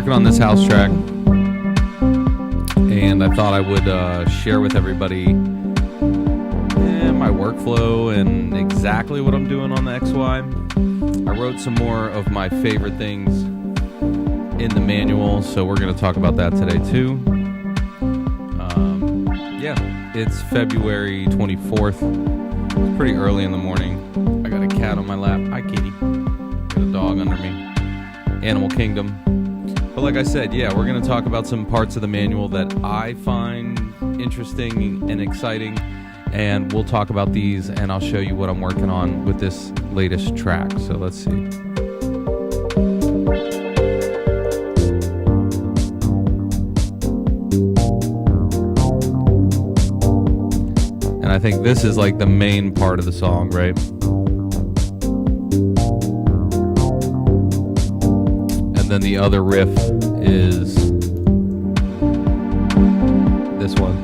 On this house track, and I thought I would share with everybody my workflow and exactly what I'm doing on the XY. I wrote some more of my favorite things in the manual, so we're going to talk about that today too. It's February 24th. It's pretty early in the morning. I got a cat on my lap. Hi, kitty. Got a dog under me. Animal Kingdom. But like I said, we're going to talk about some parts of the manual that I find interesting and exciting, and we'll talk about these, and I'll show you what I'm working on with this latest track. So let's see. And I think this is like the main part of the song, right? And then the other riff is this one.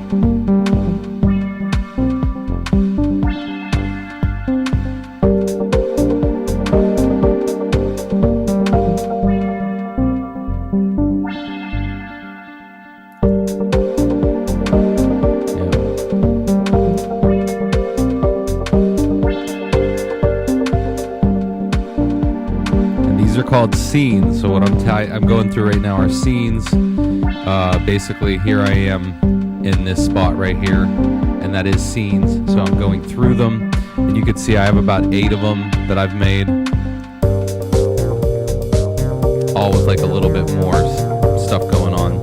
Called scenes. So what I'm going through right now are scenes. Basically, here I am in this spot right here, and that is scenes. So I'm going through them, and you can see I have about 8 of them that I've made, all with like a little bit more stuff going on.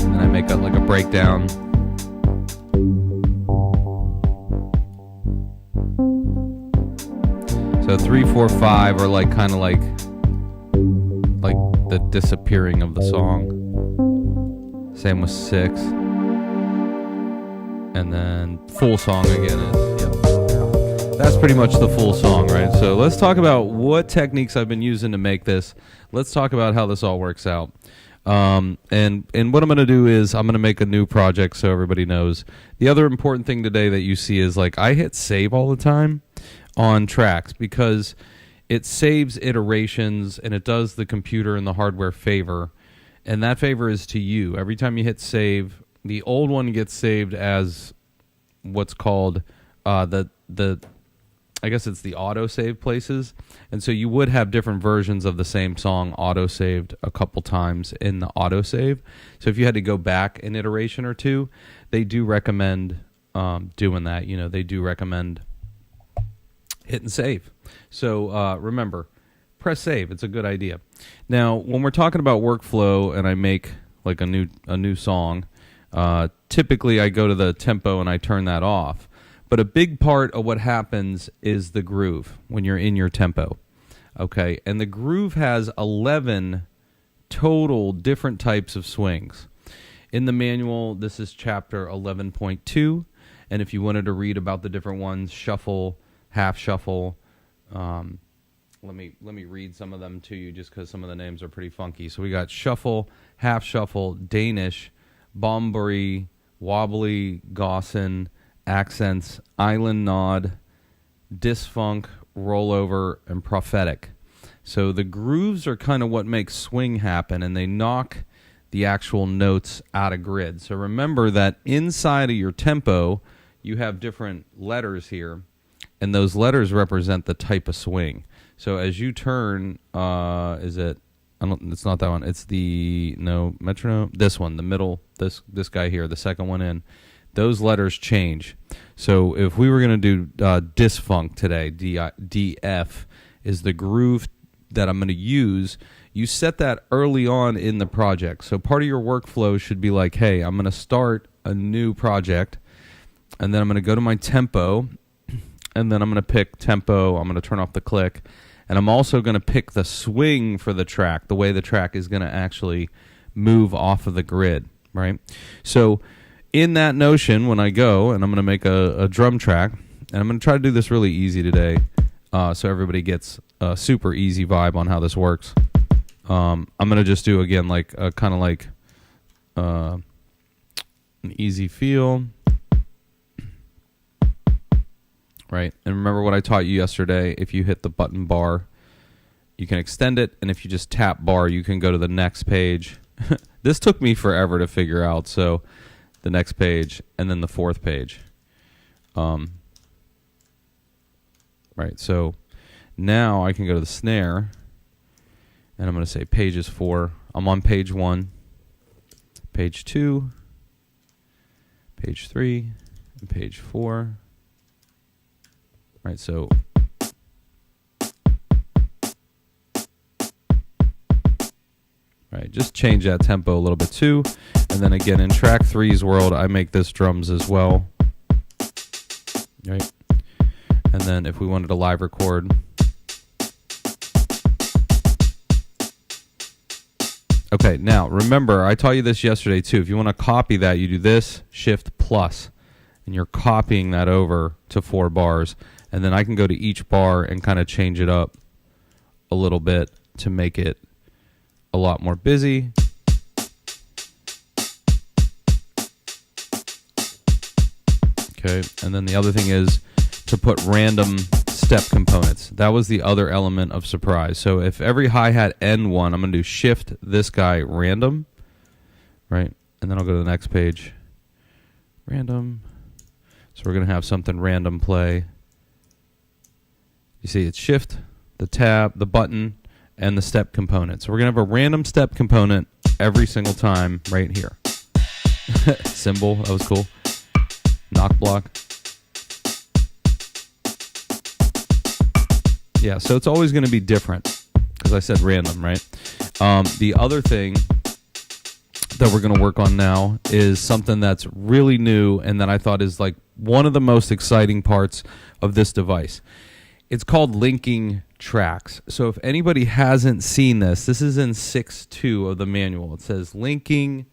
And I make like a breakdown. So 3, 4, 5 are like kind of like the disappearing of the song. Same with 6. And then full song again is, that's pretty much the full song, right? So let's talk about what techniques I've been using to make this. Let's talk about how this all works out. And what I'm going to do is I'm going to make a new project so everybody knows. The other important thing today that you see is like I hit save all the time on tracks because it saves iterations and it does the computer and the hardware favor, and that favor is to you. Every time you hit save, the old one gets saved as what's called the I guess it's the auto save places, and so you would have different versions of the same song auto saved a couple times in the auto save. So if you had to go back an iteration or two, they do recommend doing that. You know, they do recommend hitting save. So remember, press save. It's a good idea. Now, when we're talking about workflow and I make like a new song, typically I go to the tempo and I turn that off. But a big part of what happens is the groove when you're in your tempo. Okay, and the groove has 11 total different types of swings. In the manual, this is chapter 11.2, and if you wanted to read about the different ones, shuffle, half shuffle. Let me read some of them to you just because some of the names are pretty funky. So we got shuffle, half shuffle, Danish, Bombury, wobbly, Gaussen, accents, island nod, disfunk, rollover, and prophetic. So the grooves are kind of what makes swing happen, and they knock the actual notes out of grid. So remember that inside of your tempo, you have different letters here. and those letters represent the type of swing. So as you turn, is it? It's not that one. It's the metronome. This one, the middle. This guy here, the second one in. Those letters change. So if we were going to do disfunct today, DF is the groove that I'm going to use. You set that early on in the project. So part of your workflow should be like, hey, I'm going to start a new project, and then I'm going to go to my tempo, and then I'm going to pick tempo. I'm going to turn off the click, and I'm also going to pick the swing for the track, the way the track is going to actually move off of the grid, right? So in that notion, when I go, and I'm going to make a drum track, and I'm going to try to do this really easy today, so everybody gets a super easy vibe on how this works. I'm going to just do, again, like kind of like an easy feel. Right, and remember what I taught you yesterday. If you hit the button bar, you can extend it, and if you just tap bar, you can go to the next page. This took me forever to figure out, so the next page, and then the fourth page. Right, so now I can go to the snare, and I'm going to say pages 4. I'm on page 1, page 2, page 3, and page 4. Right, so right, just change that tempo a little bit too. And then again, in track 3's world, I make this drums as well. Right. And then if we wanted to live record, okay, now remember, I taught you this yesterday too. If you want to copy that, you do this, Shift plus, and you're copying that over to 4 bars. And then I can go to each bar and kind of change it up a little bit to make it a lot more busy. Okay, and then the other thing is to put random step components. That was the other element of surprise. So if every hi-hat N1, I'm going to do Shift this guy random, right? And then I'll go to the next page, random. So we're going to have something random play. You see, it's Shift, the tab, the button, and the step component. So we're going to have a random step component every single time right here. Symbol, that was cool. Knock block. Yeah, so it's always going to be different because I said random, right? The other thing that we're going to work on now is something that's really new and that I thought is like one of the most exciting parts of this device. It's called linking tracks. So if anybody hasn't seen this is in 6.2 of the manual. It says linking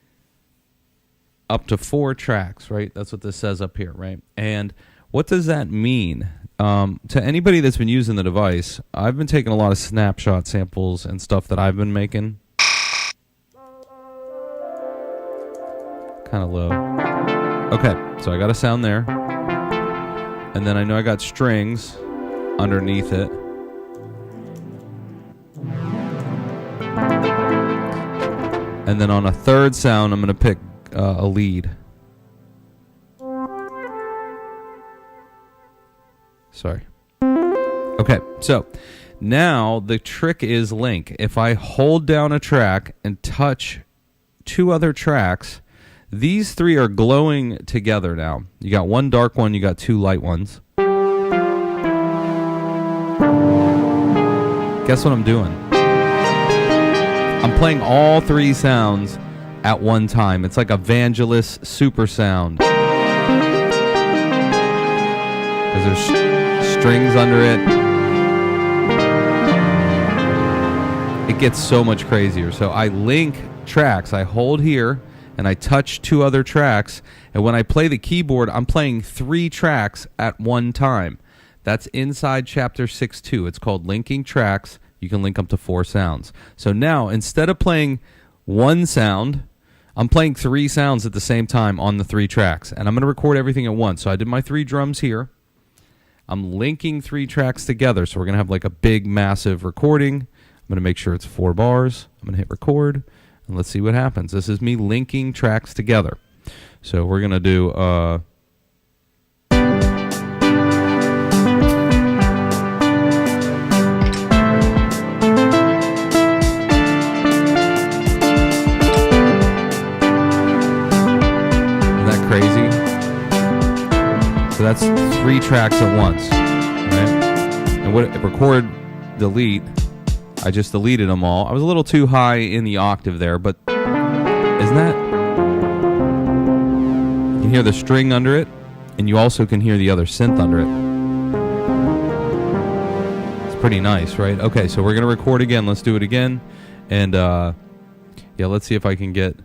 up to 4 tracks, right? That's what this says up here, right? And what does that mean? To anybody that's been using the device, I've been taking a lot of snapshot samples and stuff that I've been making. Kind of low. Okay, so I got a sound there. And then I know I got strings underneath it. And then on a third sound, I'm going to pick a lead. Sorry. Okay, so now the trick is link. If I hold down a track and touch 2 other tracks, these 3 are glowing together now. You got 1 dark one, you got 2 light ones. Guess what I'm doing? I'm playing all 3 sounds at one time. It's like a Vangelis super sound. Because there's strings under it. It gets so much crazier. So I link tracks. I hold here and I touch 2 other tracks. And when I play the keyboard, I'm playing 3 tracks at one time. That's inside chapter 6.2. It's called linking tracks. You can link up to 4 sounds. So now, instead of playing 1 sound, I'm playing 3 sounds at the same time on the 3 tracks. And I'm going to record everything at once. So I did my 3 drums here. I'm linking 3 tracks together. So we're going to have like a big, massive recording. I'm going to make sure it's 4 bars. I'm going to hit record. And let's see what happens. This is me linking tracks together. So we're going to do... that's 3 tracks at once, right? And what record, delete, I just deleted them all. I was a little too high in the octave there, but isn't that? You can hear the string under it, and you also can hear the other synth under it. It's pretty nice, right? Okay, so we're going to record again. Let's do it again. And, yeah, let's see if I can get...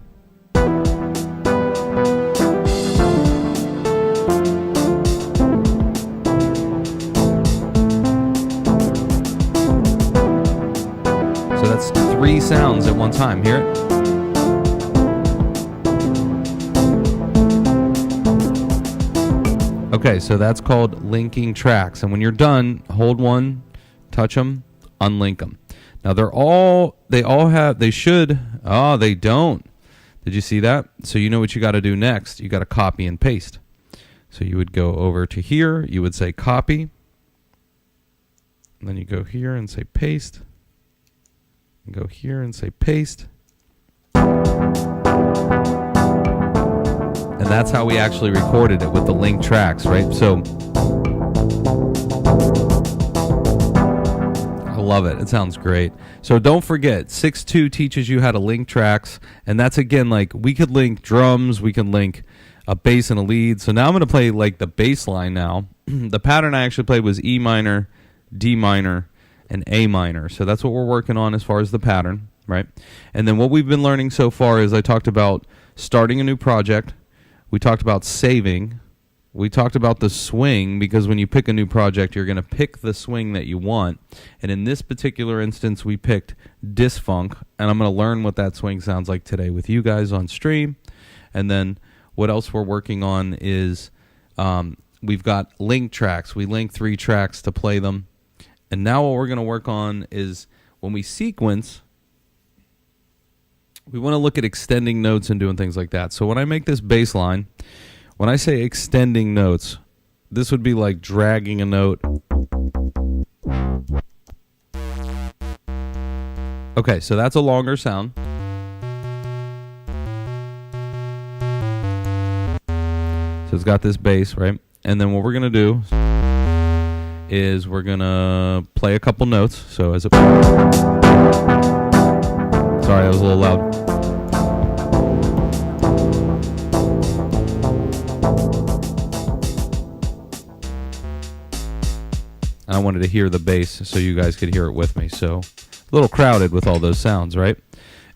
So that's 3 sounds at one time. Hear it? Okay, so that's called linking tracks. And when you're done, hold one, touch them, unlink them. Now they don't. Did you see that? So you know what you got to do next. You got to copy and paste. So you would go over to here, you would say copy, and then you go here and say paste, and go here and say paste. And that's how we actually recorded it with the link tracks, right? So I love it. It sounds great. So don't forget, 6.2 teaches you how to link tracks, and that's again like we could link drums, we can link a bass and a lead. So now I'm going to play like the bass line now. The pattern I actually played was E minor, D minor, and A minor. So that's what we're working on as far as the pattern, right? And then what we've been learning so far is I talked about starting a new project. We talked about saving. We talked about the swing, because when you pick a new project, you're going to pick the swing that you want. And in this particular instance, we picked Disfunk, and I'm going to learn what that swing sounds like today with you guys on stream. And then what else we're working on is we've got link tracks. We link 3 tracks to play them. And now what we're going to work on is when we sequence, we want to look at extending notes and doing things like that. So when I make this bass line, when I say extending notes, this would be like dragging a note. Okay, so that's a longer sound. So it's got this bass, right? And then what we're going to do is we're going to play a couple notes. So as a... Sorry, I was a little loud. I wanted to hear the bass so you guys could hear it with me. So a little crowded with all those sounds, right?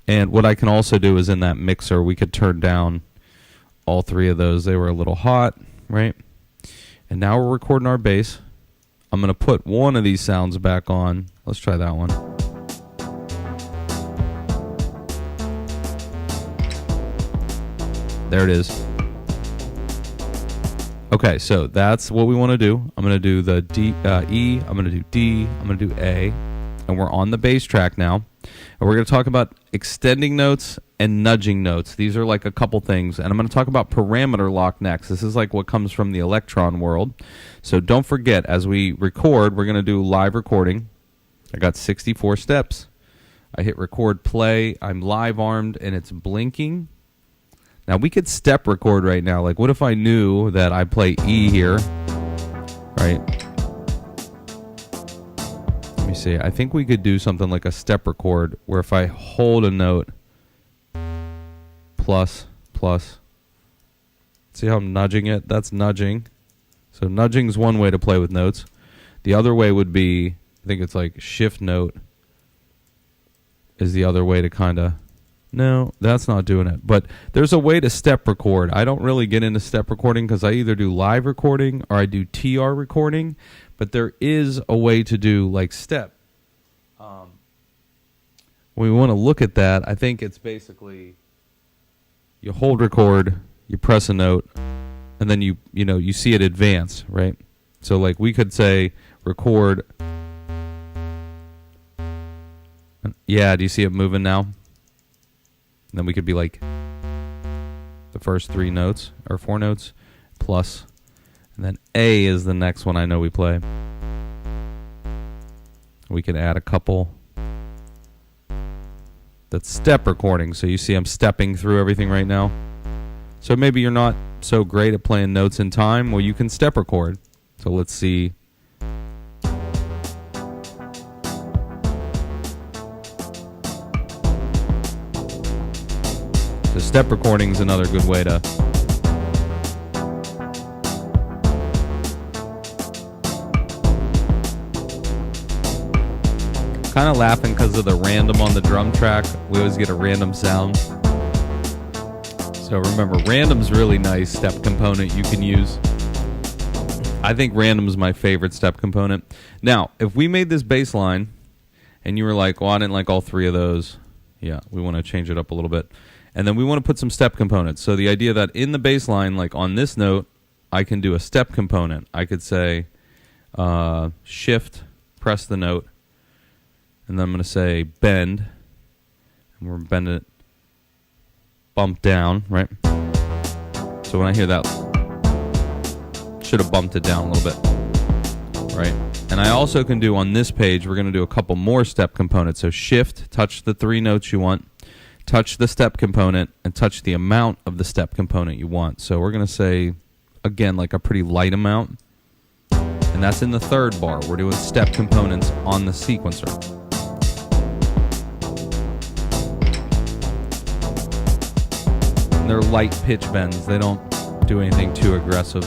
And what I can also do is in that mixer, we could turn down all 3 of those. They were a little hot, right? And now we're recording our bass. I'm going to put one of these sounds back on. Let's try that one. There it is. Okay, so that's what we want to do. I'm going to do the D, E, I'm going to do D, I'm going to do A, and we're on the bass track now. And we're going to talk about extending notes and nudging notes. These are like a couple things, and I'm going to talk about parameter lock next. This is like what comes from the electron world. So don't forget, as we record, we're going to do live recording. I got 64 steps. I hit record play. I'm live armed, and it's blinking. Now, we could step record right now. Like, what if I knew that I play E here, right? Let me see. I think we could do something like a step record where if I hold a note, plus, see how I'm nudging it? That's nudging. So nudging is one way to play with notes. The other way would be, I think it's like shift note is the other way to kind of... No, that's not doing it. But there's a way to step record. I don't really get into step recording because I either do live recording or I do TR recording. But there is a way to do like step. When we want to look at that, I think it's basically you hold record, you press a note, and then you see it advance, right? So like we could say record. Yeah, do you see it moving now? And then we could be like the first 3 notes or 4 notes plus, and then A is the next one I know we play. We can add a couple. That's step recording. So you see I'm stepping through everything right now. So maybe you're not so great at playing notes in time, well, you can step record. So let's see. So step recording is another good way to kind of laughing because of the random on the drum track. We always get a random sound. So remember, random's really nice step component you can use. I think random is my favorite step component. Now, if we made this bass line and you were like, well, I didn't like all three of those. Yeah, we want to change it up a little bit. And then we want to put some step components. So the idea that in the bass line, like on this note, I can do a step component. I could say shift, press the note, and then I'm going to say bend. And we're bending it, bump down, right? So when I hear that, should have bumped it down a little bit, right? And I also can do on this page, we're going to do a couple more step components. So shift, touch the three notes you want, touch the step component, and touch the amount of the step component you want. So we're going to say, again, like a pretty light amount. And that's in the third bar. We're doing step components on the sequencer. And they're light pitch bends. They don't do anything too aggressive.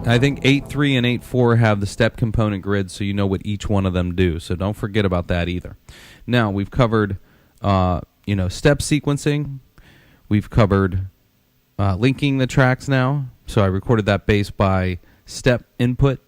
I think 8.3 and 8.4 have the step component grid, so you know what each one of them do. So don't forget about that either. Now we've covered, step sequencing. We've covered linking the tracks now. So I recorded that bass by step input.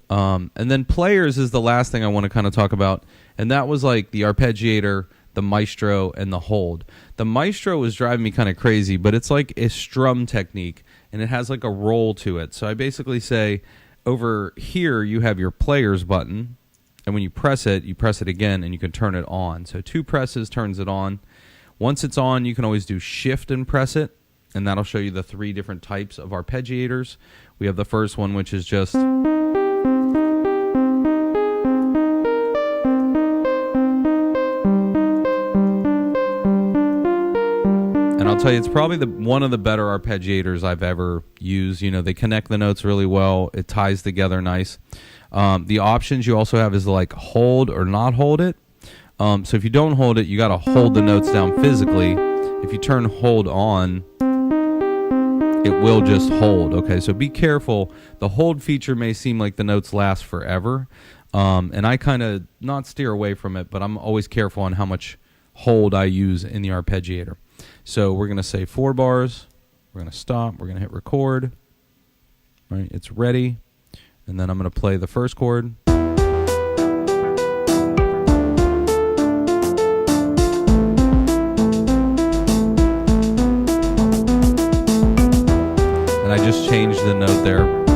And then players is the last thing I want to kind of talk about. And that was like the arpeggiator, the maestro, and the hold. The maestro was driving me kind of crazy, but it's like a strum technique, and it has like a roll to it. So I basically say, over here you have your players button, and when you press it again, and you can turn it on. So 2 presses turns it on. Once it's on, you can always do shift and press it, and that'll show you the 3 different types of arpeggiators. We have the first one, which is just... And I'll tell you, it's probably one of the better arpeggiators I've ever used. You know, they connect the notes really well. It ties together nice. The options you also have is like hold or not hold it. So if you don't hold it, you got to hold the notes down physically. If you turn hold on, it will just hold. Okay, so be careful. The hold feature may seem like the notes last forever. And I kind of not steer away from it, but I'm always careful on how much hold I use in the arpeggiator. So we're going to say 4 bars. We're going to stop. We're going to hit record. Right, it's ready. And then I'm going to play the first chord. And I just changed the note there.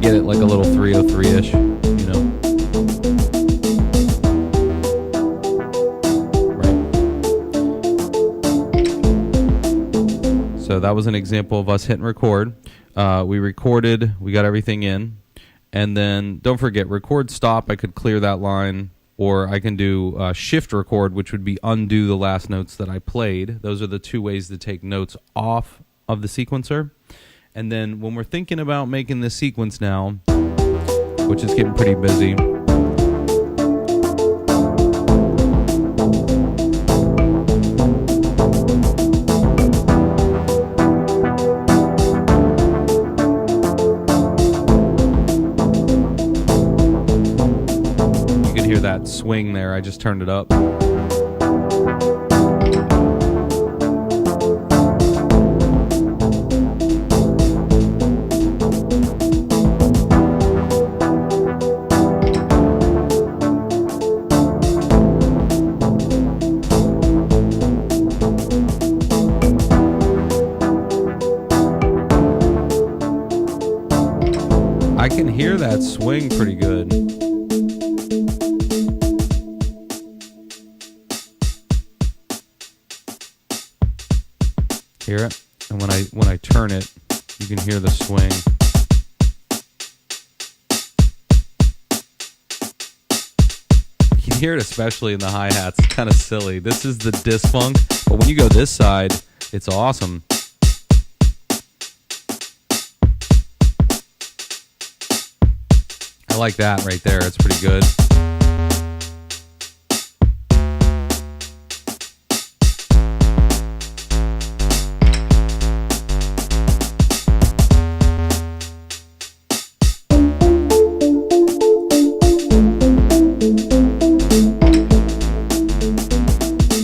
Get it like a little 303-ish, you know. Right. So that was an example of us hitting record. We recorded, we got everything in. And then don't forget, record stop, I could clear that line, or I can do shift record, which would be undo the last notes that I played. Those are the 2 ways to take notes off of the sequencer. And then when we're thinking about making this sequence now, which is getting pretty busy, you can hear that swing there. I just turned it up. I can hear that swing pretty good. Hear it? And when I turn it, you can hear the swing. You can hear it especially in the hi-hats. It's kind of silly. This is the disc funk, but when you go this side, it's awesome. I like that right there. It's pretty good.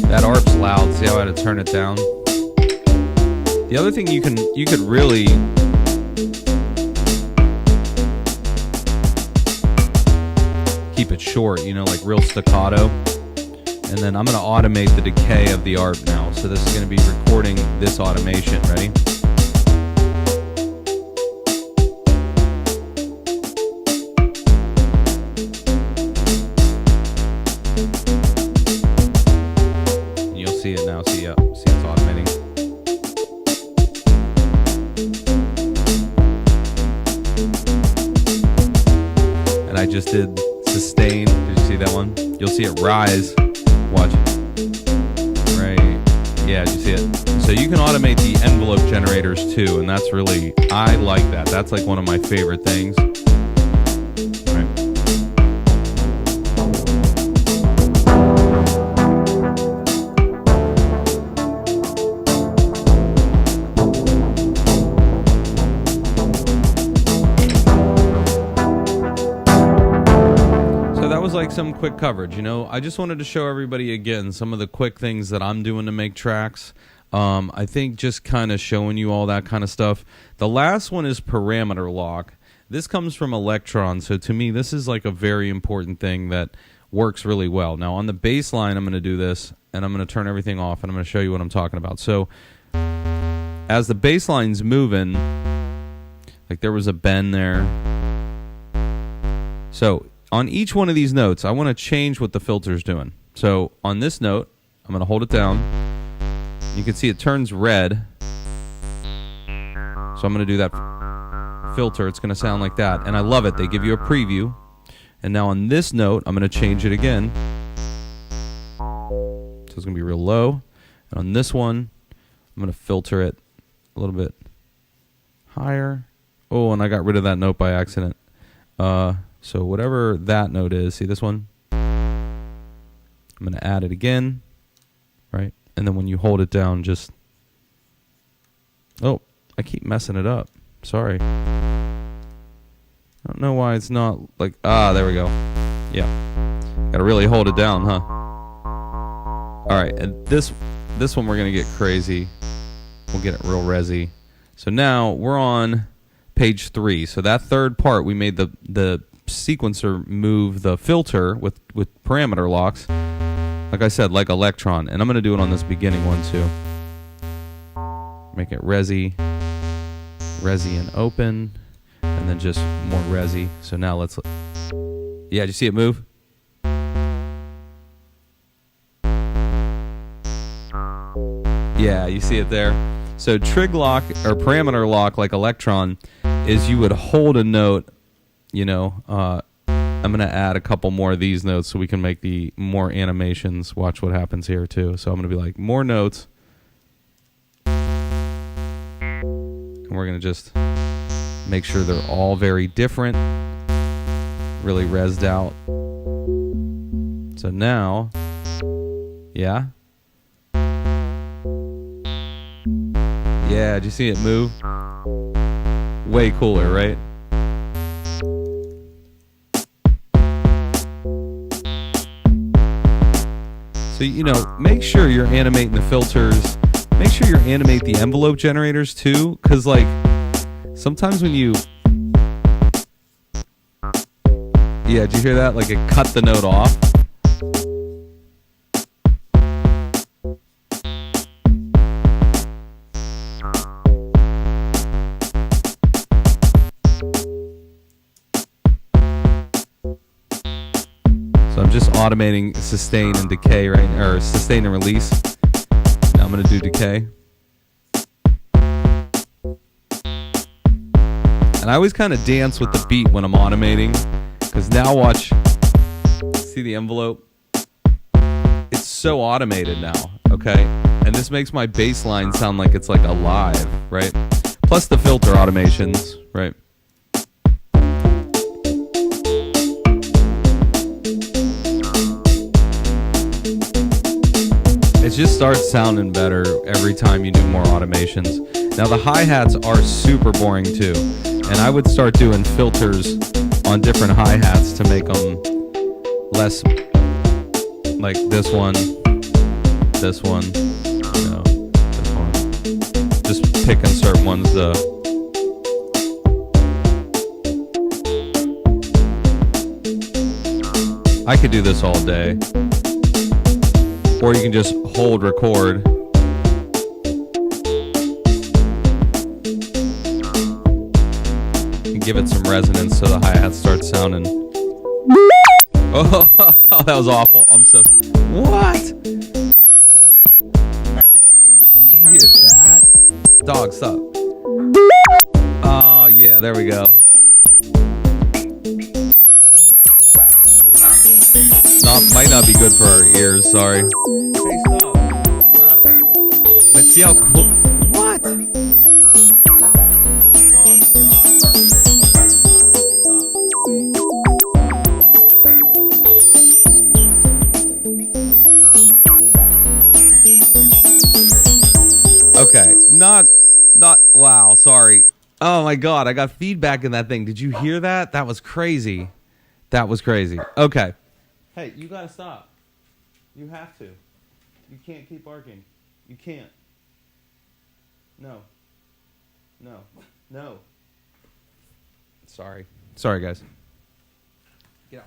That ARP's loud. See how I had to turn it down? The other thing you could really keep it short, you know, like real staccato. And then I'm going to automate the decay of the ARP now. So this is going to be recording this automation. Ready? And you'll see it now. See it's automating. And I just did sustain. Did you see that one? You'll see it rise. Watch. Right. Yeah, did you see it? So you can automate the envelope generators too, and that's really, I like that. That's like one of my favorite things. Like some quick coverage, you know. I just wanted to show everybody again some of the quick things that I'm doing to make tracks. I think just kind of showing you all that kind of stuff. The last one is parameter lock. This comes from Electron, so to me this is like a very important thing that works really well. Now on the bass line I'm going to do this, and I'm going to turn everything off, and I'm going to show you what I'm talking about. So as the bass line's moving, like there was a bend there. So on each one of these notes, I want to change what the filter's doing. So on this note, I'm going to hold it down. You can see it turns red. So I'm going to do that filter. It's going to sound like that. And I love it. They give you a preview. And now on this note, I'm going to change it again. So it's going to be real low. And on this one, I'm going to filter it a little bit higher. Oh, and I got rid of that note by accident. So whatever that note is, see this one? I'm going to add it again, right? And then when you hold it down, just... Oh, I keep messing it up. Sorry. I don't know why it's not like... Ah, there we go. Yeah. Got to really hold it down, huh? All right, and this one we're going to get crazy. We'll get it real resi. So now we're on page 3. So that third part, we made the sequencer move the filter with parameter locks, like I said, like Electron, and I'm going to do it on this beginning one too. Make it resi and open, and then just more resi. So now let's, yeah, did you see it move? Yeah, you see it there. So trig lock or parameter lock like Electron is you would hold a note. You know, I'm going to add a couple more of these notes so we can make the more animations. Watch what happens here, too. So I'm going to be like, more notes. And we're going to just make sure they're all very different. Really rezzed out. So now, yeah. Yeah, did you see it move? Way cooler, right? So, you know, make sure you're animating the filters. Make sure you're animating the envelope generators too, because like sometimes when you, yeah, did you hear that? Like it cut the note off. So I'm just automating sustain and decay, right? Or sustain and release. Now I'm going to do decay. And I always kind of dance with the beat when I'm automating, because now watch, see the envelope? It's so automated now, okay? And this makes my bass line sound like it's like alive, right? Plus the filter automations, right? It just starts sounding better every time you do more automations. Now the hi-hats are super boring too, and I would start doing filters on different hi-hats to make them less, like this one, this one, you know, this one. Just picking certain ones though. I could do this all day. Or you can just hold record. And give it some resonance so the hi-hat starts sounding. Oh, that was awful. I'm so... What? Did you hear that? Dog, stop. Oh, yeah, there we go. Might not be good for our ears, sorry. Hey, stop. Stop. But see how cool... What? Okay, not, wow, sorry. Oh my God, I got feedback in that thing. Did you hear that? That was crazy. That was crazy. Okay. Hey, you gotta stop. You have to. You can't keep barking. You can't. No. No. No. Sorry. Sorry, guys. Get out.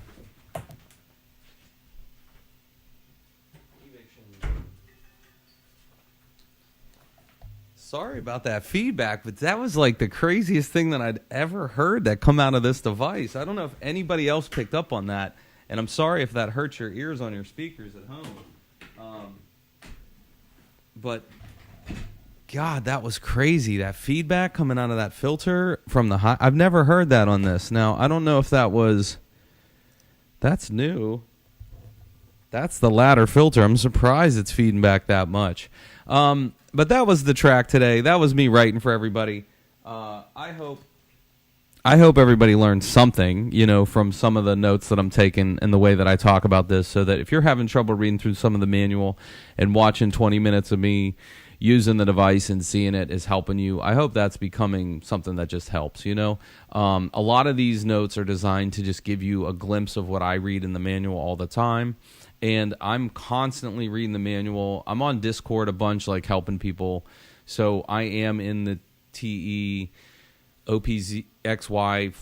Sorry about that feedback, but that was like the craziest thing that I'd ever heard that come out of this device. I don't know if anybody else picked up on that, and I'm sorry if that hurts your ears on your speakers at home. But God, that was crazy. That feedback coming out of that filter from the high. I've never heard that on this. Now, I don't know if that was... That's new. That's the ladder filter. I'm surprised it's feeding back that much. But that was the track today. That was me writing for everybody. I hope everybody learned something, you know, from some of the notes that I'm taking and the way that I talk about this, so that if you're having trouble reading through some of the manual and watching 20 minutes of me using the device and seeing it is helping you, I hope that's becoming something that just helps, you know. A lot of these notes are designed to just give you a glimpse of what I read in the manual all the time. And I'm constantly reading the manual. I'm on Discord a bunch, like helping people. So I am in the TE, OpXY,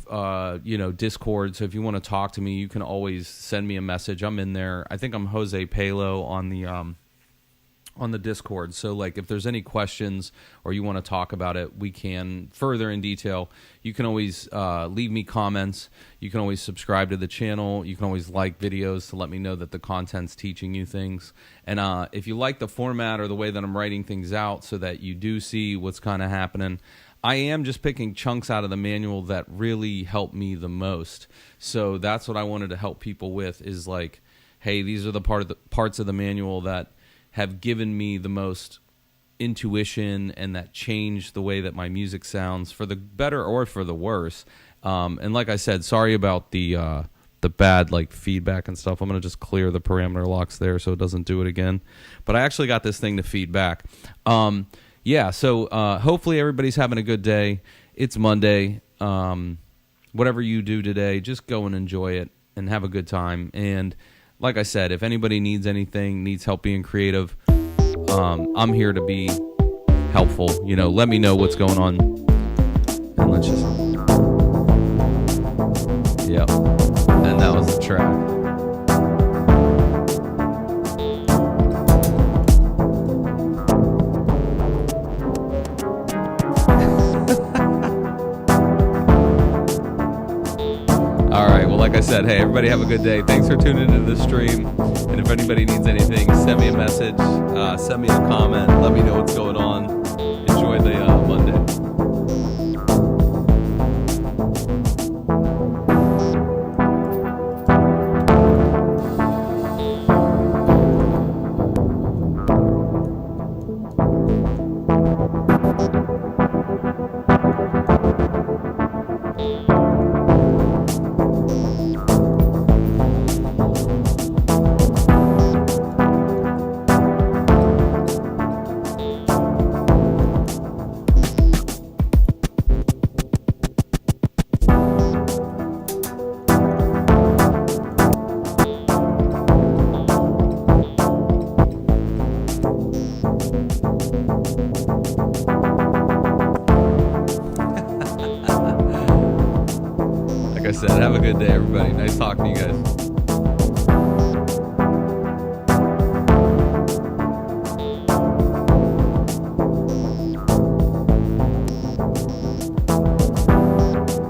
Discord. So if you want to talk to me, you can always send me a message. I'm in there. I think I'm Jose Pailo on the Discord. So like if there's any questions or you want to talk about it, we can further in detail. You can always leave me comments. You can always subscribe to the channel. You can always like videos to let me know that the content's teaching you things. And if you like the format or the way that I'm writing things out so that you do see what's kind of happening, I am just picking chunks out of the manual that really help me the most. So that's what I wanted to help people with, is like, hey, these are the parts of the manual that have given me the most intuition and that changed the way that my music sounds, for the better or for the worse. And like I said, sorry about the bad like feedback and stuff. I'm gonna just clear the parameter locks there so it doesn't do it again. But I actually got this thing to feed back. Yeah, so hopefully everybody's having a good day. It's Monday. Whatever you do today, just go and enjoy it and have a good time. And like I said, if anybody needs anything, needs help being creative, I'm here to be helpful. You know, let me know what's going on. And let's just... Yep. And that was the track. Like I said, hey, everybody have a good day. Thanks for tuning into the stream. And if anybody needs anything, send me a message, send me a comment, let me know what's going on. Enjoy the Monday. a good day, everybody. Nice talking to you guys.